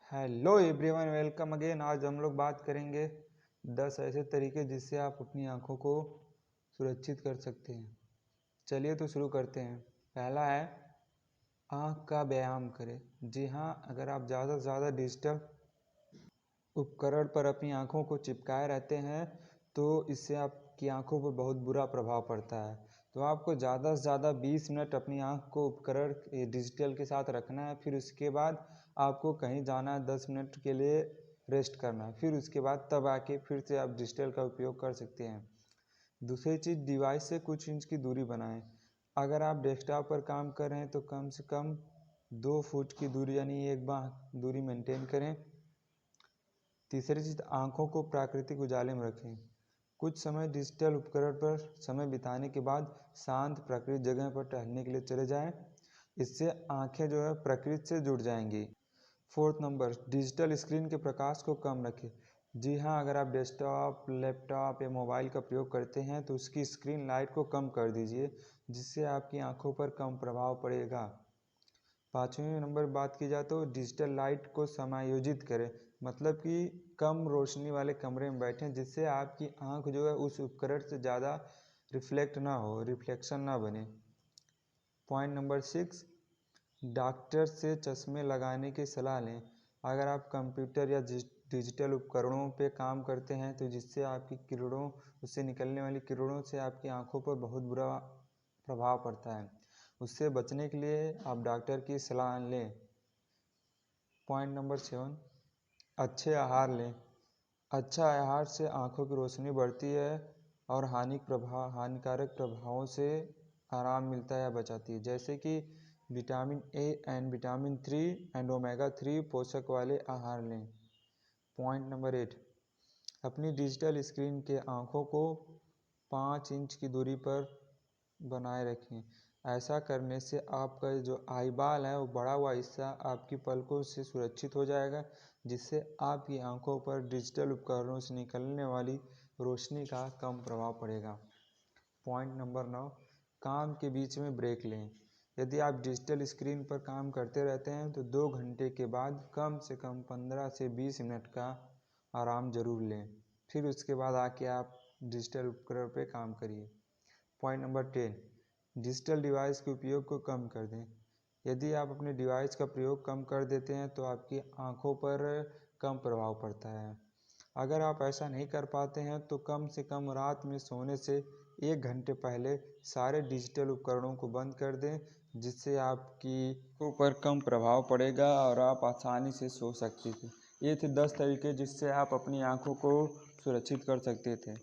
Hello everyone, welcome again. आज हम लोग बात करेंगे 10 ऐसे तरीके जिससे आप अपनी आँखों को सुरक्षित कर सकते हैं। चलिए तो शुरू करते हैं। पहला है आँख का व्यायाम करें। जी हाँ, अगर आप ज़्यादा से ज़्यादा डिजिटल उपकरण पर अपनी आँखों को चिपकाए रहते हैं तो इससे आपकी आँखों पर बहुत बुरा प्रभाव पड़ता है। तो आपको ज़्यादा से ज़्यादा 20 मिनट अपनी आँख को उपकरण डिजिटल के साथ रखना है। फिर उसके बाद आपको कहीं जाना है, 10 मिनट के लिए रेस्ट करना है। फिर उसके बाद तब आके फिर से आप डिजिटल का उपयोग कर सकते हैं। दूसरी चीज़, डिवाइस से कुछ इंच की दूरी बनाएं। अगर आप डेस्कटॉप पर काम कर रहे हैं तो कम से कम 2 फुट की दूरी यानी 1 बाह दूरी मेंटेन करें। तीसरी चीज़, आँखों को प्राकृतिक उजाले में रखें। कुछ समय डिजिटल उपकरण पर समय बिताने के बाद शांत प्राकृतिक जगह पर टहलने के लिए चले जाएं। इससे आँखें जो है प्रकृति से जुड़ जाएंगी। फोर्थ नंबर, डिजिटल स्क्रीन के प्रकाश को कम रखें। जी हाँ, अगर आप डेस्कटॉप, लैपटॉप या मोबाइल का प्रयोग करते हैं तो उसकी स्क्रीन लाइट को कम कर दीजिए, जिससे आपकी आँखों पर कम प्रभाव पड़ेगा। पाँचवें नंबर बात की जाए तो डिजिटल लाइट को समायोजित करें, मतलब कि कम रोशनी वाले कमरे में बैठें जिससे आपकी आँख जो है उस उपकरण से ज़्यादा रिफ्लेक्ट ना हो, रिफ्लेक्शन ना बने। पॉइंट नंबर 6, डॉक्टर से चश्मे लगाने की सलाह लें। अगर आप कंप्यूटर या डिजिटल उपकरणों पे काम करते हैं तो जिससे आपकी किरणों उससे निकलने वाली किरणों से आपकी आंखों पर बहुत बुरा प्रभाव पड़ता है। उससे बचने के लिए आप डॉक्टर की सलाह लें। पॉइंट नंबर 7, अच्छे आहार लें। अच्छा आहार से आंखों की रोशनी बढ़ती है और हानिकारक प्रभावों से आराम मिलता है या बचाती है, जैसे कि vitamin A and vitamin 3 and omega 3 पोषक वाले आहार लें। पॉइंट नंबर 8, अपनी डिजिटल स्क्रीन के आँखों को 5 इंच की दूरी पर बनाए रखें। ऐसा करने से आपका जो आई बाल है वो बढ़ा हुआ हिस्सा आपकी पलकों से सुरक्षित हो जाएगा, जिससे आपकी आंखों पर डिजिटल उपकरणों से निकलने वाली रोशनी का कम प्रभाव पड़ेगा। पॉइंट नंबर 9, काम के बीच में ब्रेक लें। यदि आप डिजिटल स्क्रीन पर काम करते रहते हैं तो 2 घंटे के बाद कम से कम 15 से 20 मिनट का आराम ज़रूर लें। फिर उसके बाद आके आप डिजिटल उपकरण पर काम करिए। पॉइंट नंबर 10, डिजिटल डिवाइस के उपयोग को कम कर दें। यदि आप अपने डिवाइस का प्रयोग कम कर देते हैं तो आपकी आंखों पर कम प्रभाव पड़ता है। अगर आप ऐसा नहीं कर पाते हैं तो कम से कम रात में सोने से 1 घंटे पहले सारे डिजिटल उपकरणों को बंद कर दें, जिससे आपकी आंखों पर कम प्रभाव पड़ेगा और आप आसानी से सो सकते थे। ये थे 10 तरीके जिससे आप अपनी आंखों को सुरक्षित कर सकते थे।